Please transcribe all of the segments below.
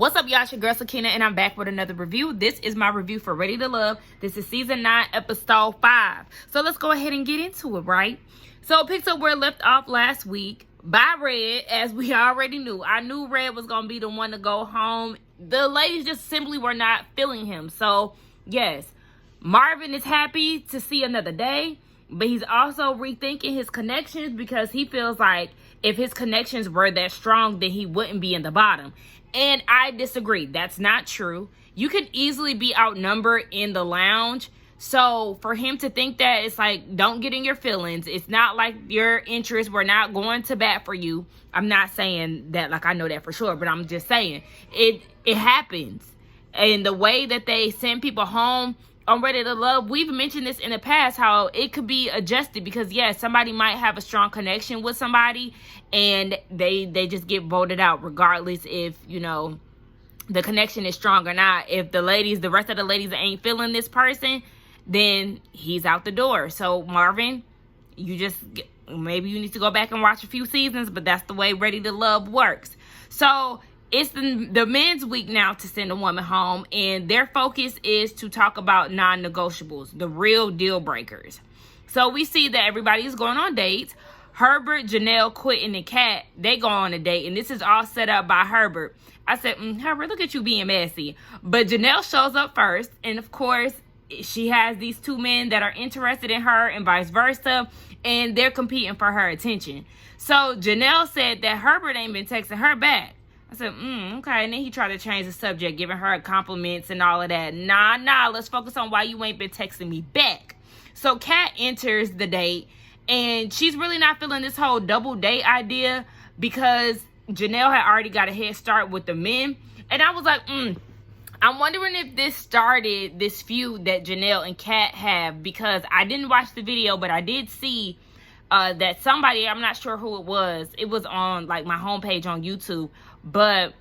What's up, y'all? It's your girl Sakina, and I'm back with another review. This is my review for Ready to Love. This is season 9, episode 5. So let's go ahead and get into it, right? So it picks up where it left off last week by Red, as we already knew. I knew Red was going to be the one to go home. The ladies just simply were not feeling him. So, yes, Marvin is happy to see another day, but he's also rethinking his connections because he feels like if his connections were that strong, then he wouldn't be in the bottom. And I disagree. That's not true. You could easily be outnumbered in the lounge. So for him to think that, it's like, don't get in your feelings. It's not like your interests were not going to bat for you. I'm not saying that, like, I know that for sure, but I'm just saying it happens. And the way that they send people home on Ready to Love, we've mentioned this in the past, how it could be adjusted because, yes, somebody might have a strong connection with somebody and they just get voted out regardless if, you know, the connection is strong or not. If the rest of the ladies ain't feeling this person, then he's out the door. So Marvin, maybe you need to go back and watch a few seasons, but that's the way Ready to Love works. So it's the men's week now to send a woman home, and their focus is to talk about non-negotiables, the real deal breakers. So we see that everybody is going on dates. Herbert, Janelle, Quentin, and Kat, they go on a date, and this is all set up by Herbert. I said, Herbert, look at you being messy. But Janelle shows up first, and of course, she has these two men that are interested in her and vice versa, and they're competing for her attention. So Janelle said that Herbert ain't been texting her back. I said, okay. And then he tried to change the subject, giving her compliments and all of that. Nah, let's focus on why you ain't been texting me back. So Kat enters the date, and she's really not feeling this whole double date idea because Janelle had already got a head start with the men. And I was like, I'm wondering if this started this feud that Janelle and Kat have, because I didn't watch the video, but I did see that somebody, I'm not sure who it was on like my homepage on YouTube, but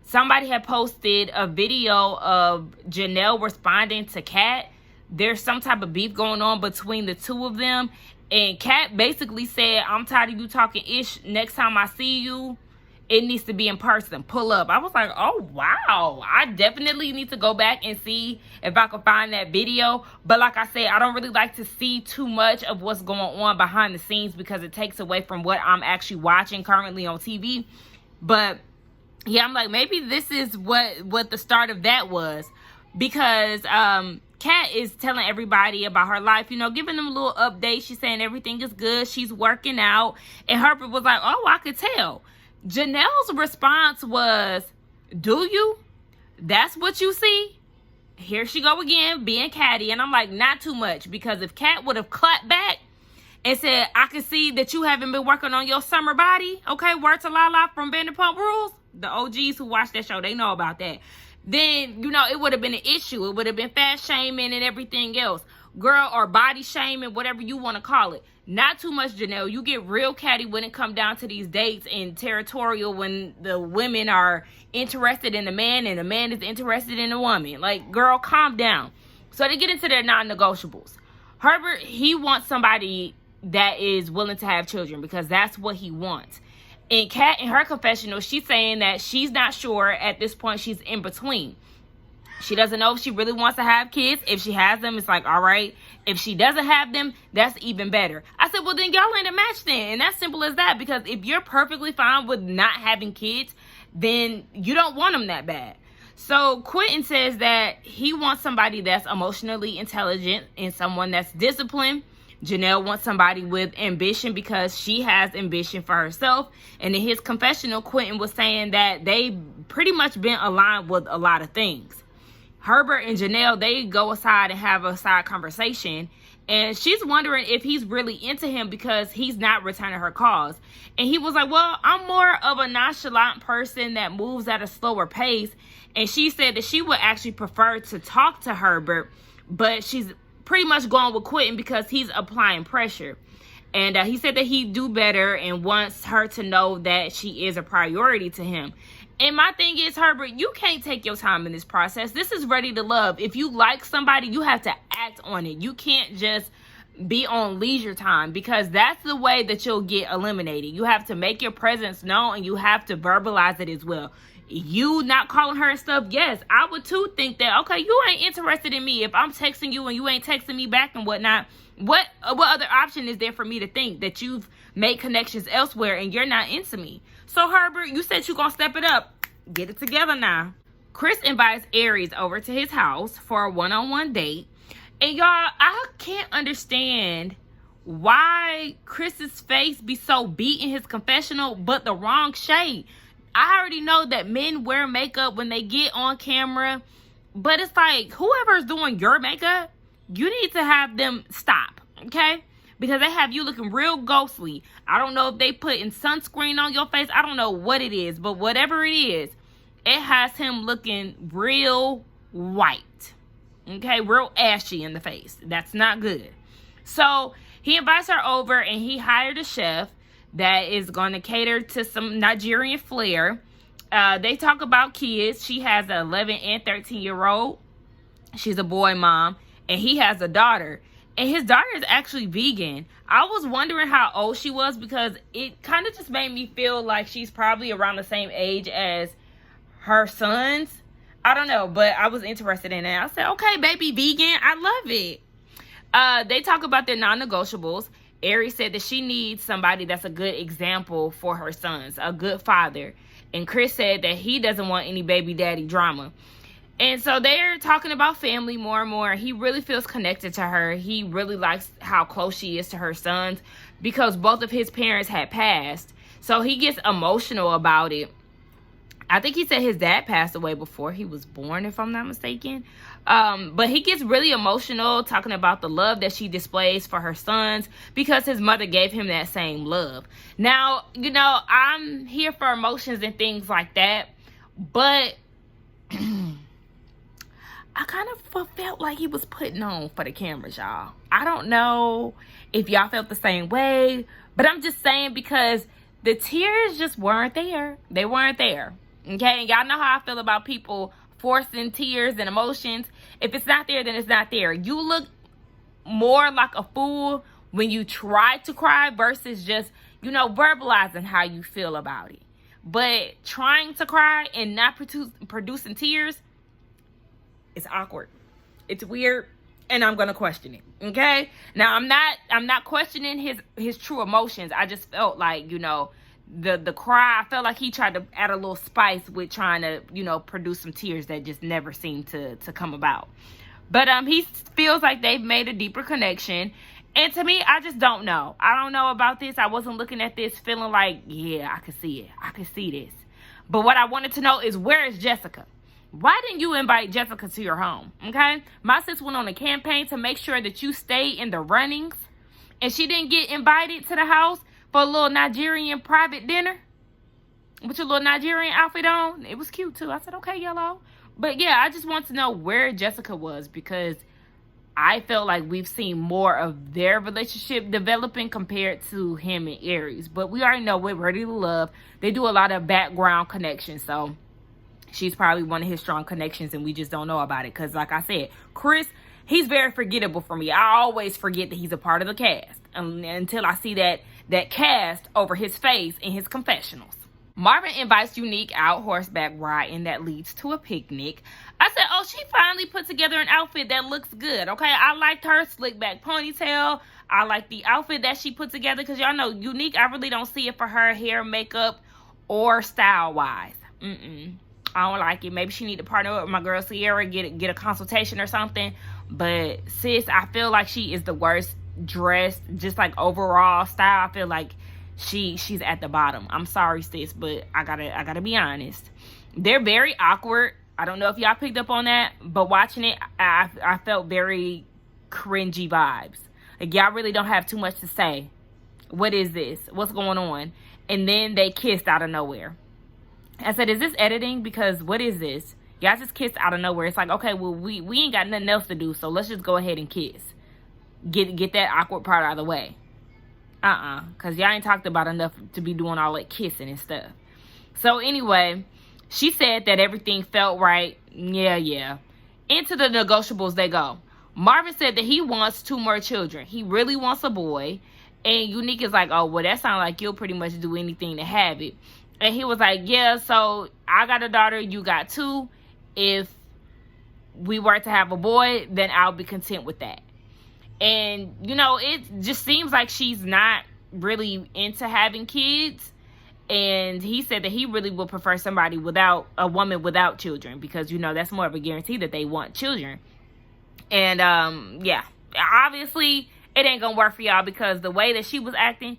somebody had posted a video of Janelle responding to Kat. There's some type of beef going on between the two of them, and Kat basically said, I'm tired of you talking ish. Next time I see you, it needs to be in person. Pull up. I was like, oh, wow. I definitely need to go back and see if I can find that video. But like I said, I don't really like to see too much of what's going on behind the scenes because it takes away from what I'm actually watching currently on TV. But yeah, I'm like, maybe this is what the start of that was, because Kat is telling everybody about her life, you know, giving them a little update. She's saying everything is good. She's working out. And Herbert was like, oh, I could tell. Janelle's response was, do you? That's what you see? Here she go again, being catty. And I'm like, not too much, because if Kat would have clapped back and said, I can see that you haven't been working on your summer body, okay, word to Lala from Vanderpump Rules, the OGs who watch that show, they know about that, then, you know, it would have been an issue. It would have been fat shaming and everything else. Girl, or body shaming, whatever you want to call it. Not too much, Janelle. You get real catty when it come down to these dates, and territorial when the women are interested in the man and the man is interested in the woman. Like, girl, calm down. So they get into their non-negotiables. Herbert, he wants somebody that is willing to have children because that's what he wants. And Kat, in her confessional, she's saying that she's not sure at this point. She's in between. She doesn't know if she really wants to have kids. If she has them, it's like, all right. If she doesn't have them, that's even better. I said, well, then y'all ain't a match then. And that's simple as that. Because if you're perfectly fine with not having kids, then you don't want them that bad. So Quentin says that he wants somebody that's emotionally intelligent and someone that's disciplined. Janelle wants somebody with ambition because she has ambition for herself. And in his confessional, Quentin was saying that they pretty much been aligned with a lot of things. Herbert and Janelle, they go aside and have a side conversation. And she's wondering if he's really into him because he's not returning her calls. And he was like, well, I'm more of a nonchalant person that moves at a slower pace. And she said that she would actually prefer to talk to Herbert, but she's pretty much going with Quentin because he's applying pressure. And he said that he'd do better and wants her to know that she is a priority to him. And my thing is, Herbert, you can't take your time in this process. This is Ready to Love. If you like somebody, you have to act on it. You can't just be on leisure time, because that's the way that you'll get eliminated. You have to make your presence known, and you have to verbalize it as well. you not calling her and stuff, yes, I would too think that, okay, you ain't interested in me. If I'm texting you and you ain't texting me back and whatnot, what other option is there for me to think that you've made connections elsewhere and you're not into me? So Herbert, you said you're gonna step it up. Get it together now. Chris invites Aries over to his house for a one-on-one date. And y'all, I can't understand why Chris's face be so beat in his confessional, but the wrong shade. I already know that men wear makeup when they get on camera, but it's like, whoever's doing your makeup, you need to have them stop, okay? Because they have you looking real ghostly. I don't know if they putting sunscreen on your face. I don't know what it is, but whatever it is, it has him looking real white, okay? Real ashy in the face. That's not good. So he invites her over and he hired a chef that is going to cater to some Nigerian flair. They talk about kids. She has an 11 and 13-year-old. She's a boy mom. And he has a daughter. And his daughter is actually vegan. I was wondering how old she was because it kind of just made me feel like she's probably around the same age as her sons. I don't know, but I was interested in it. I said, okay, baby, vegan. I love it. They talk about their non-negotiables. Aries said that she needs somebody that's a good example for her sons, a good father. And Chris said that he doesn't want any baby daddy drama. And so they're talking about family more and more. He really feels connected to her. He really likes how close she is to her sons because both of his parents had passed. So he gets emotional about it. I think he said his dad passed away before he was born, if I'm not mistaken. But he gets really emotional talking about the love that she displays for her sons because his mother gave him that same love. Now, you know, I'm here for emotions and things like that, but I kind of felt like he was putting on for the cameras, y'all. I don't know if y'all felt the same way, but I'm just saying because the tears just weren't there. They weren't there. Okay, and y'all know how I feel about people forcing tears and emotions. If it's not there, then it's not there. You look more like a fool when you try to cry versus just, you know, verbalizing how you feel about it. But trying to cry and not producing tears, it's awkward. It's weird, and I'm gonna question it. Okay? Now I'm not questioning his true emotions. I just felt like, you know, the cry, I felt like he tried to add a little spice with trying to, you know, produce some tears that just never seemed to come about. But he feels like they've made a deeper connection. And to me, I just don't know. I don't know about this. I wasn't looking at this feeling like, yeah, I could see it. I could see this. But what I wanted to know is, where is Jessica? Why didn't you invite Jessica to your home? Okay? My sis went on a campaign to make sure that you stay in the runnings. And she didn't get invited to the house for a little Nigerian private dinner with your little Nigerian outfit on. It was cute too. I said, okay, yellow. But yeah, I just want to know where Jessica was because I felt like we've seen more of their relationship developing compared to him and Aries. But we already know with Ready to Love, they do a lot of background connections. So she's probably one of his strong connections and we just don't know about it. Because like I said, Chris, he's very forgettable for me. I always forget that he's a part of the cast until I see that cast over his face in his confessionals. Marvin invites Unique out horseback riding that leads to a picnic. I said, oh, she finally put together an outfit that looks good. Okay, I liked her slick back ponytail. I like the outfit that she put together because y'all know Unique, I really don't see it for her hair, makeup, or style-wise. I don't like it. Maybe she need to partner with my girl Sierra, get a consultation or something. But sis, I feel like she is the worst dressed, just like overall style. I feel like she's at the bottom. I'm sorry, sis, but I gotta be honest. They're very awkward. I don't know if y'all picked up on that, but watching it, I felt very cringy vibes. Like, y'all really don't have too much to say. What is this? What's going on? And then they kissed out of nowhere. I said, is this editing? Because what is this? Y'all just kissed out of nowhere. It's like, okay, well, we ain't got nothing else to do, so let's just go ahead and kiss. Get that awkward part out of the way. Because y'all ain't talked about enough to be doing all that kissing and stuff. So anyway, she said that everything felt right. Yeah. Into the negotiables they go. Marvin said that he wants 2 more children. He really wants a boy. And Unique is like, oh, well, that sounds like you'll pretty much do anything to have it. And he was like, yeah, so I got a daughter, you got two. If we were to have a boy, then I'll be content with that. And, you know, it just seems like she's not really into having kids. And he said that he really would prefer somebody without, a woman without children, because, you know, that's more of a guarantee that they want children. And, yeah, obviously it ain't gonna work for y'all, because the way that she was acting,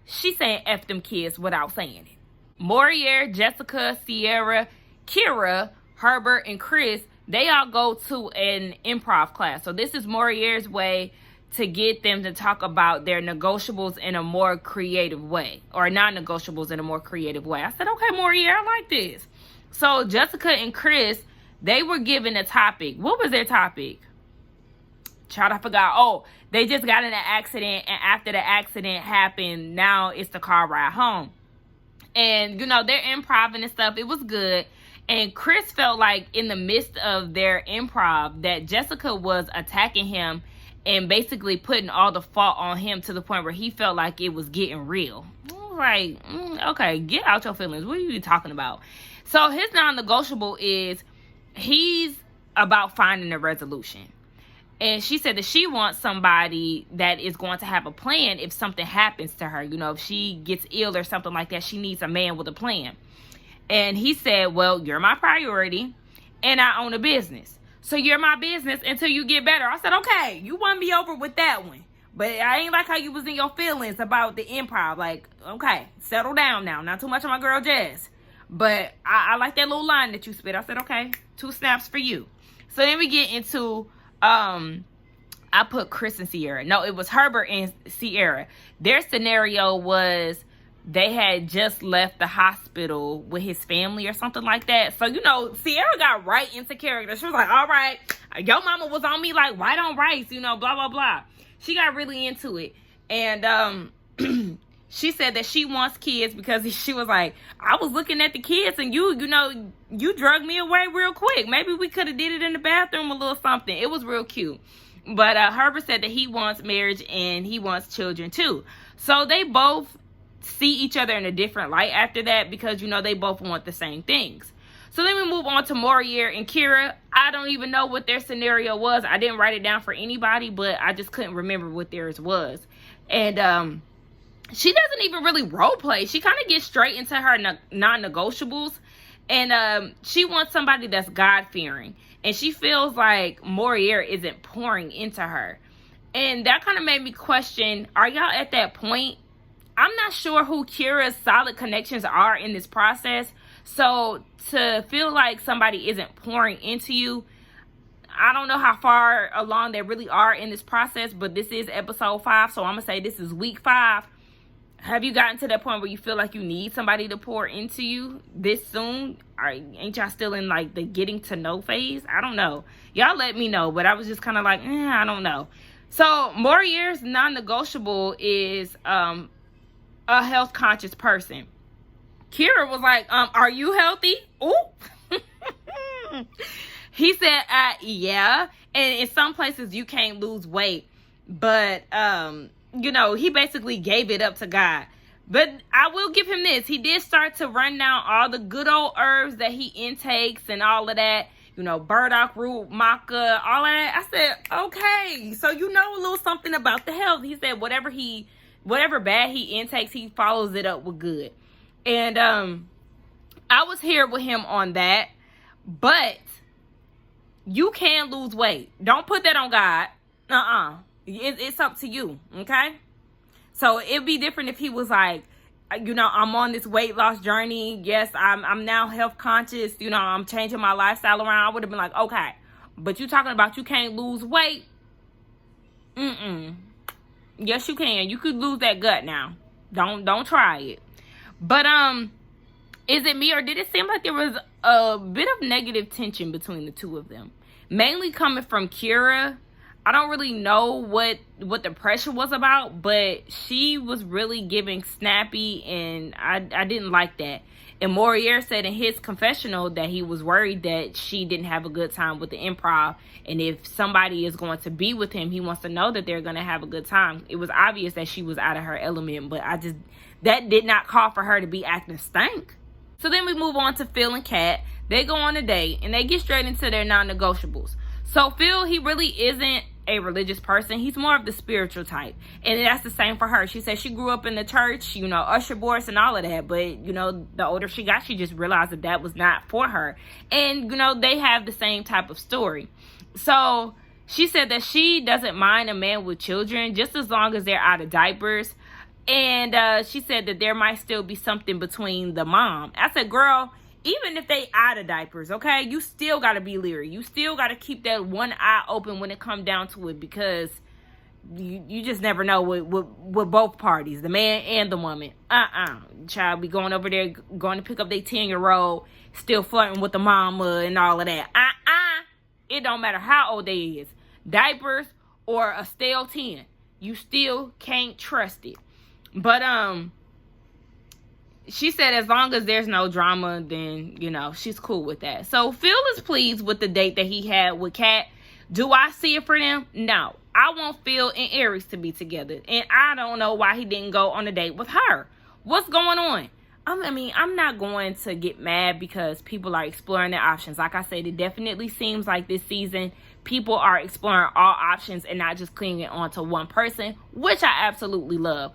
she's saying F them kids without saying it. Morier, Jessica, Sierra, Kira, Herbert, and Chris, they all go to an improv class. So this is Morier's way to get them to talk about their negotiables in a more creative way, or non-negotiables in a more creative way. I said, okay, Morier, I like this. So Jessica and Chris, they were given a topic. What was their topic? Child, I forgot. Oh, they just got in an accident, and after the accident happened, now it's the car ride home. And, you know, they're improv and stuff. It was good. And Chris felt like in the midst of their improv that Jessica was attacking him and basically putting all the fault on him, to the point where he felt like it was getting real. I was like, okay, get out your feelings. What are you talking about? So his non-negotiable is he's about finding a resolution. And she said that she wants somebody that is going to have a plan if something happens to her. You know, if she gets ill or something like that, she needs a man with a plan. And he said, well, you're my priority, and I own a business. So you're my business until you get better. I said, okay, you won me over with that one. But I ain't like how you was in your feelings about the improv. Like, okay, settle down now. Not too much on my girl Jazz. But I like that little line that you spit. I said, okay, 2 snaps for you. So then we get into, I put Chris and Sierra. No, it was Herbert and Sierra. Their scenario was they had just left the hospital with his family or something like that. So, you know, Sierra got right into character. She was like, all right, your mama was on me like white on rice, you know, blah, blah, blah. She got really into it. And she said that she wants kids because she was like, I was looking at the kids and you know, you drugged me away real quick. Maybe we could have did it in the bathroom, a little something. It was real cute. But Herbert said that he wants marriage and he wants children too. So they both see each other in a different light after that, because, you know, they both want the same things. So then we move on to Morier and Kira. I don't even know what their scenario was. I didn't write it down for anybody, but I just couldn't remember what theirs was. And she doesn't even really role play. She kind of gets straight into her non-negotiables. And she wants somebody that's God-fearing. And she feels like Morier isn't pouring into her. And that kind of made me question, are y'all at that point? I'm not sure who Kira's solid connections are in this process. So to feel like somebody isn't pouring into you, I don't know how far along they really are in this process, but this is episode 5. So I'm going to say this is week 5. Have you gotten to that point where you feel like you need somebody to pour into you this soon? Ain't y'all still in like the getting to know phase? I don't know. Y'all let me know, but I was just kind of like, I don't know. So Morier's non-negotiable is a health conscious person. Kira was like, are you healthy? Ooh. He said, yeah. And in some places you can't lose weight, but you know, he basically gave it up to God. But I will give him this. He did start to run down all the good old herbs that he intakes and all of that. You know, burdock root, maca, all of that. I said, okay, so you know a little something about the health. He said whatever bad he intakes, he follows it up with good. And I was here with him on that. But you can lose weight. Don't put that on God. It's up to you, okay? So it'd be different if he was like, you know, I'm on this weight loss journey. Yes, I'm now health conscious. You know, I'm changing my lifestyle around. I would have been like, okay. But you talking about you can't lose weight? Yes, you can. You could lose that gut now. Don't try it. But is it me, or did it seem like there was a bit of negative tension between the two of them? Mainly coming from Kira. I don't really know what the pressure was about, but she was really giving snappy, and I didn't like that. And Morier said in his confessional that he was worried that she didn't have a good time with the improv. And if somebody is going to be with him, he wants to know that they're going to have a good time. It was obvious that she was out of her element, but that did not call for her to be acting stank. So then we move on to Phil and Kat. They go on a date and they get straight into their non-negotiables. So Phil, he really isn't a religious person. He's more of the spiritual type. And that's the same for her. She said she grew up in the church, usher boys and all of that. But, the older she got, she just realized that was not for her. And, they have the same type of story. So she said that she doesn't mind a man with children just as long as they're out of diapers. And she said that there might still be something between the mom. I said, girl, even if they out of diapers, okay, you still got to be leery. You still got to keep that one eye open when it come down to it, because you just never know with both parties, the man and the woman. Child be going over there, going to pick up their 10-year-old, still flirting with the mama and all of that. It don't matter how old they is. Diapers or a stale 10. You still can't trust it. But, she said as long as there's no drama, then, she's cool with that. So Phil is pleased with the date that he had with Kat. Do I see it for them? No. I want Phil and Aries to be together. And I don't know why he didn't go on a date with her. What's going on? I'm not going to get mad because people are exploring their options. Like I said, it definitely seems like this season people are exploring all options and not just clinging on to one person, which I absolutely love.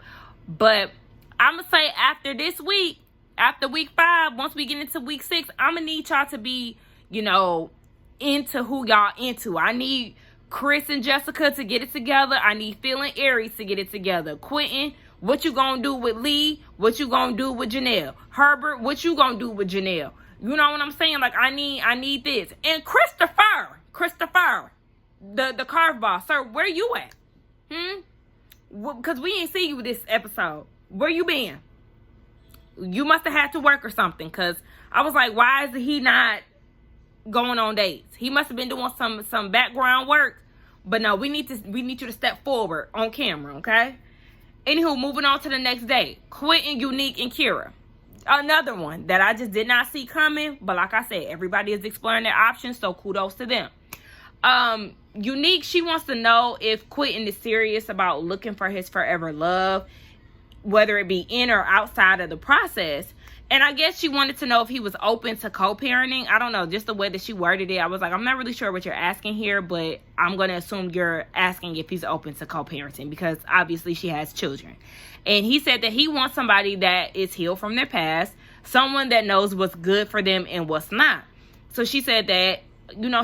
But I'm going to say after this week, after week 5, once we get into week 6, I'm going to need y'all to be, into who y'all into. I need Chris and Jessica to get it together. I need Phil and Aries to get it together. Quentin, what you going to do with Lee? What you going to do with Janelle? Herbert, what you going to do with Janelle? You know what I'm saying? Like, I need this. And Christopher, the carve ball. Sir, where you at? Because we ain't see you this episode. Where you been? You must have had to work or something, because I was like, why is he not going on dates? He must have been doing some background work. But no, we need you to step forward on camera, okay? Anywho, moving on to the next day. Quentin, Unique, and Kira. Another one that I just did not see coming. But like I said, everybody is exploring their options, so kudos to them. Unique, she wants to know if Quentin is serious about looking for his forever love, whether it be in or outside of the process. And I guess she wanted to know if he was open to co-parenting. I don't know, just the way that she worded it. I was like, I'm not really sure what you're asking here, but I'm going to assume you're asking if he's open to co-parenting, because obviously she has children. And he said that he wants somebody that is healed from their past, someone that knows what's good for them and what's not. So she said that,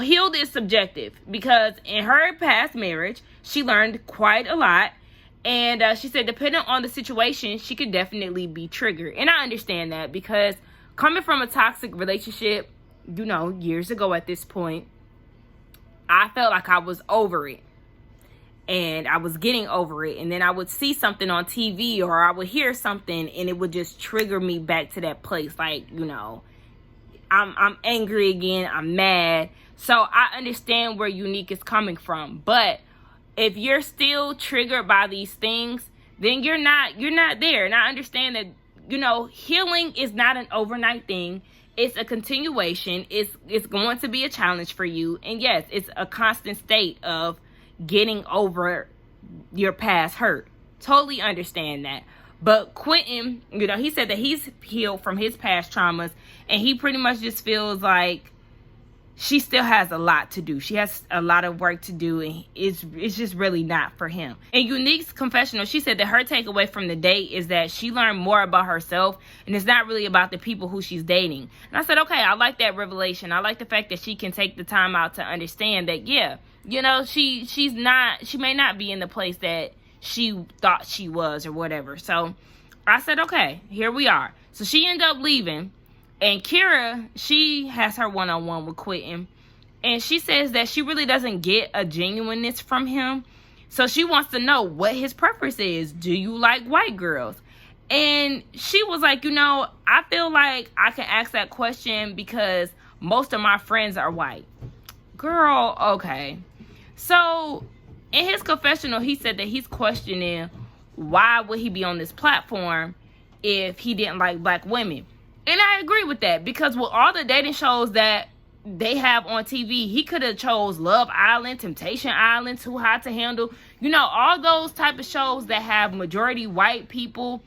healed is subjective, because in her past marriage, she learned quite a lot. And she said, depending on the situation, she could definitely be triggered. And I understand that, because coming from a toxic relationship, years ago at this point, I felt like I was over it. And I was getting over it. And then I would see something on TV, or I would hear something, and it would just trigger me back to that place. Like, I'm angry again. I'm mad. So I understand where Unique is coming from. But if you're still triggered by these things, then you're not there. And I understand that, healing is not an overnight thing. It's a continuation. It's going to be a challenge for you. And yes, it's a constant state of getting over your past hurt. Totally understand that. But Quentin, he said that he's healed from his past traumas, and he pretty much just feels like she still has a lot to do. She has a lot of work to do, and it's just really not for him. In Unique's confessional, she said that her takeaway from the date is that she learned more about herself, and it's not really about the people who she's dating. And I said, okay, I like that revelation. I like the fact that she can take the time out to understand that, yeah, she may not be in the place that she thought she was or whatever. So I said, okay, here we are. So she ended up leaving. And Kira, she has her one-on-one with Quentin. And she says that she really doesn't get a genuineness from him. So she wants to know what his preference is. Do you like white girls? And she was like, I feel like I can ask that question because most of my friends are white. Girl, okay. So in his confessional, he said that he's questioning why would he be on this platform if he didn't like black women. And I agree with that, because with all the dating shows that they have on TV, he could have chose Love Island, Temptation Island, Too Hot to Handle. You know, all those type of shows that have majority white people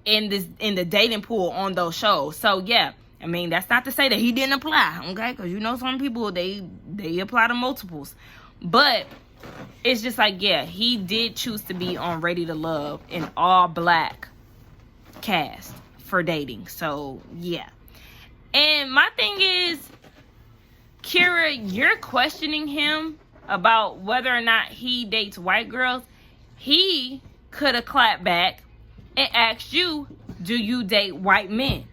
in the dating pool on those shows. So yeah, I mean, that's not to say that he didn't apply, okay? Because you know some people, they apply to multiples. But it's just like, yeah, he did choose to be on Ready to Love, an all black cast for dating. So yeah. And my thing is, Kira, you're questioning him about whether or not he dates white girls. He could have clapped back and asked you, do you date white men?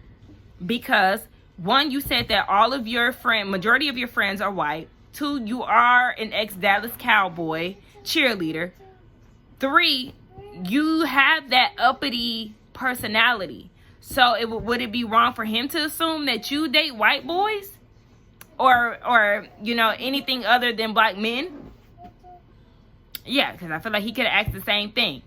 Because one, you said that all of your majority of your friends are white. Two, you are an ex-Dallas Cowboy cheerleader. Three, you have that uppity personality. So would it be wrong for him to assume that you date white boys? Or you know, anything other than black men? Yeah, because I feel like he could have asked the same thing.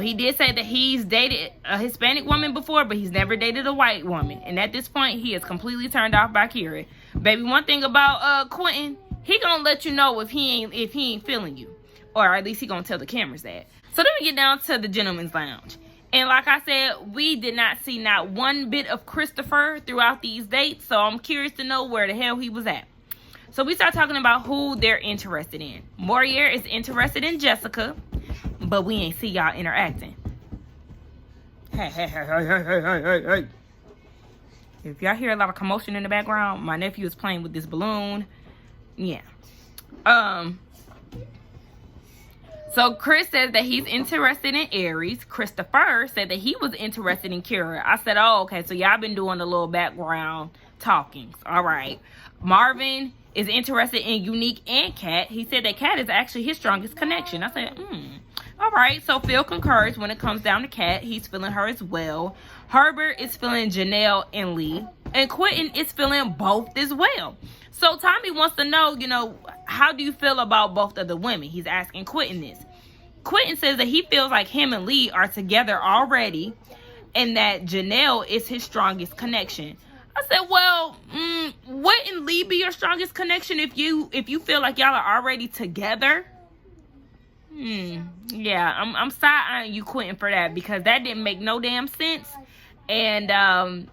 He did say that he's dated a Hispanic woman before, but he's never dated a white woman. And at this point, he is completely turned off by Kira. Baby, one thing about Quentin, he gonna let you know if he ain't feeling you. Or at least he gonna tell the cameras that. So then we get down to the gentleman's lounge. And like I said, we did not see not one bit of Christopher throughout these dates. So I'm curious to know where the hell he was at. So we start talking about who they're interested in. Morier is interested in Jessica, but we ain't see y'all interacting. Hey. If y'all hear a lot of commotion in the background, my nephew is playing with this balloon. Yeah. So Chris says that he's interested in Aries. Christopher said that he was interested in Kira. I said, oh, okay, so y'all been doing a little background talkings. All right. Marvin is interested in Unique and Kat. He said that Kat is actually his strongest connection. I said, all right. So Phil concurs when it comes down to Kat. He's feeling her as well. Herbert is feeling Janelle and Lee. And Quentin is feeling both as well. So Tommy wants to know, you know, how do you feel about both of the women? He's asking Quentin this. Quentin says that he feels like him and Lee are together already and that Janelle is his strongest connection. I said, well, wouldn't Lee be your strongest connection if you feel like y'all are already together? Yeah, I'm side-eyeing you, Quentin, for that, because that didn't make no damn sense. And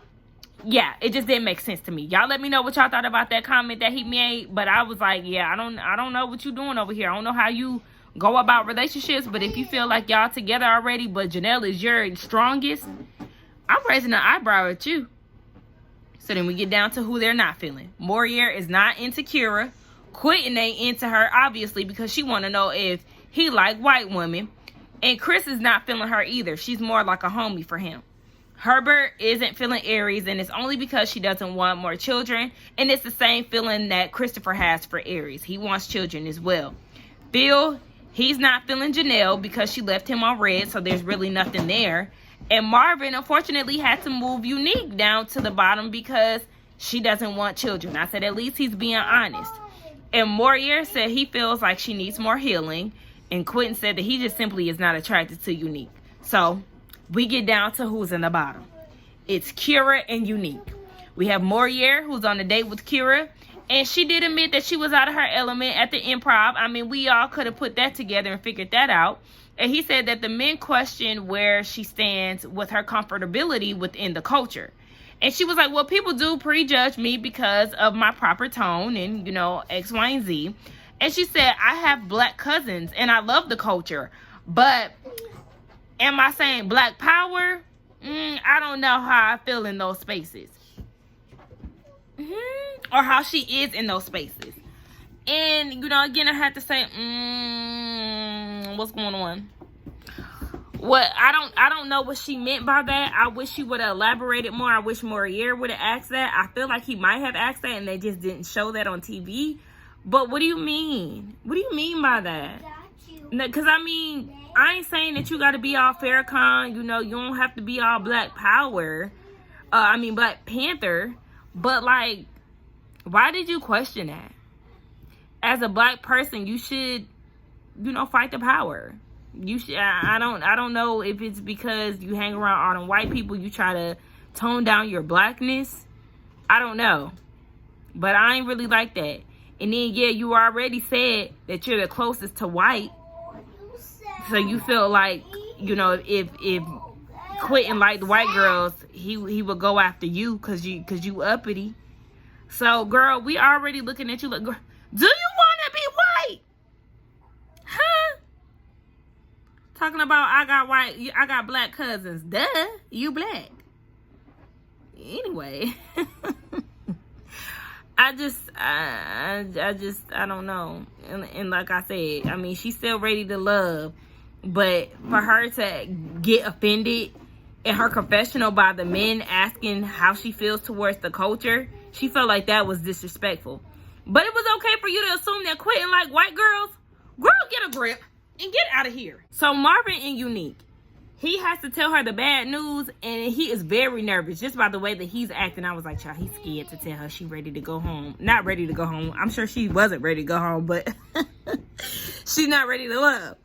yeah, it just didn't make sense to me. Y'all let me know what y'all thought about that comment that he made. But I was like, yeah, I don't know what you doing over here. I don't know how you go about relationships. But if you feel like y'all together already, but Janelle is your strongest, I'm raising an eyebrow at you. So then we get down to who they're not feeling. Morier is not into Kira. Quentin ain't into her, obviously, because she want to know if he like white women. And Chris is not feeling her either. She's more like a homie for him. Herbert isn't feeling Aries, and it's only because she doesn't want more children. And it's the same feeling that Christopher has for Aries. He wants children as well. Phil, he's not feeling Janelle because she left him on red, so there's really nothing there. And Marvin, unfortunately, had to move Unique down to the bottom because she doesn't want children. I said, at least he's being honest. And Morier said he feels like she needs more healing. And Quentin said that he just simply is not attracted to Unique. So we get down to who's in the bottom. It's Kira and Unique. We have Morier, who's on a date with Kira. And she did admit that she was out of her element at the improv. I mean, we all could have put that together and figured that out. And he said that the men questioned where she stands with her comfortability within the culture. And she was like, well, people do prejudge me because of my proper tone and, you know, X, Y, and Z. And she said, I have black cousins and I love the culture. But am I saying black power? I don't know how I feel in those spaces. Or how she is in those spaces. And, you know, again, I had to say, what's going on? What I don't know what she meant by that. I wish she would have elaborated more. I wish Morier would have asked that. I feel like he might have asked that and they just didn't show that on TV. But what do you mean? What do you mean by that? Because, I mean, I ain't saying that you got to be all Farrakhan. You know, you don't have to be all Black Power. Black Panther. But, like, why did you question that? As a black person, you should, you know, fight the power. You should. I don't know if it's because you hang around all them white people, you try to tone down your blackness. I don't know. But I ain't really like that. And then, yeah, you already said that you're the closest to white. So you feel like, you know, if Quentin liked white girls, he would go after you because you uppity. So, girl, we already looking at you like, girl, do you want to be white? Huh? Talking about I got black cousins. Duh, you black. Anyway. I don't know. And like I said, I mean, she's still ready to love. But for her to get offended in her confessional by the men asking how she feels towards the culture, she felt like that was disrespectful. But it was okay for you to assume that Quentin like white girls. Girl, get a grip and get out of here. So Marvin and Unique, he has to tell her the bad news, and he is very nervous just by the way that he's acting. I was like, child, he's scared to tell her she ready to go home. Not ready to go home. I'm sure she wasn't ready to go home, but she's not ready to love.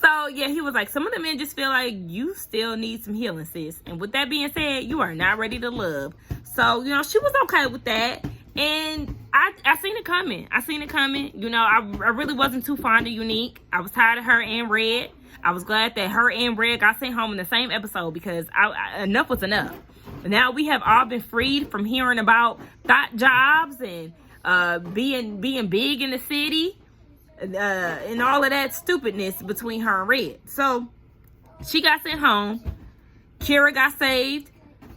So, yeah, he was like, some of the men just feel like you still need some healing, sis. And with that being said, you are not ready to love. So, you know, she was okay with that. And I seen it coming. You know, I really wasn't too fond of Unique. I was tired of her and Red. I was glad that her and Red got sent home in the same episode because enough was enough. Now we have all been freed from hearing about thought jobs and being big in the city. And all of that stupidness between her and Red. So she got sent home. Kira got saved.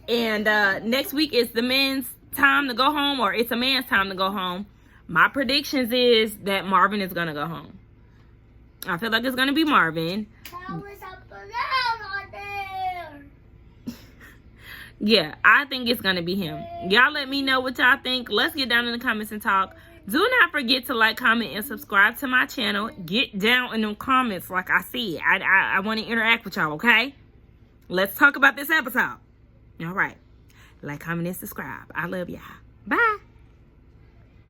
And next week is the men's time to go home, or it's a man's time to go home. My predictions is that Marvin is gonna go home. I feel like it's gonna be Marvin. Yeah, I think it's gonna be him. Y'all let me know what y'all think. Let's get down in the comments and talk. Do not forget to like, comment, and subscribe to my channel. Get down in them comments like I said. I want to interact with y'all, okay? Let's talk about this episode. All right. Like, comment, and subscribe. I love y'all. Bye.